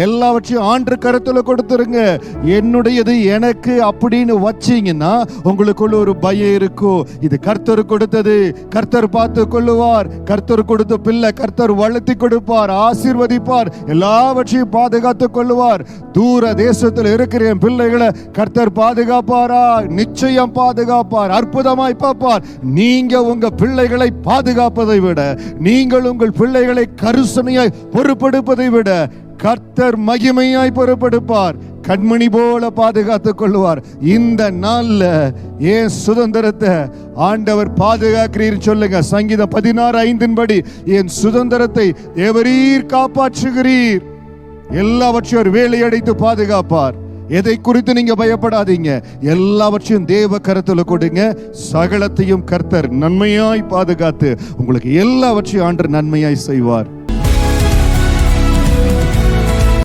எல்லாவற்றையும் ஆண்டு கருத்துல கொடுத்துருங்க. என்னுடையது எனக்கு அப்படின்னு வச்சீங்கன்னா உங்களுக்குள்ள ஒரு பயம் இருக்கும். இது கர்த்தர் கொடுத்தது, கர்த்தர் பார்த்து கொள்ளுவார். கர்த்தர் கொடுத்த பிள்ளை கர்த்தர் வளர்த்தி கொடுப்பார், ஆசீர்வதிப்பார், எல்லாவற்றையும் பாதுகாத்து கொள்ளுவார். தூர தேசத்தில் இருக்கிற என் பிள்ளைகளை கர்த்தர் பாதுகாப்பாரா? நிச்சயம் பாதுகாப்பார், அற்புதமாய் பார்ப்பார். நீங்க உங்க பிள்ளைகளை பாதுகாப்பதை விட, நீங்கள் உங்கள் பிள்ளைகளை கருசனையாய் பொறுப்பெடுப்பதை விட கர்த்தர் மகிமையாய் பொறுப்பெடுப்பார், கண்மணி போல பாதுகாத்துக் கொள்வார். இந்த நாள்ல ஏன் சுதந்திரத்தை ஆண்டவர் பாதுகாக்கிறீர் சொல்லுங்க. சங்கீதம் 16:5 என் சுதந்திரத்தை தேவரீர் காப்பாற்றுகிறீர். எல்லாவற்றையும் ஒரு வேலையடைத்து பாதுகாப்பார். எதை குறித்து நீங்க பயப்படாதீங்க. எல்லாவற்றையும் தேவ கரத்துல கொடுங்க. சகலத்தையும் கர்த்தர் நன்மையாய் பாதுகாத்து உங்களுக்கு எல்லாவற்றையும் ஆண்டவர் நன்மையாய் செய்வார்.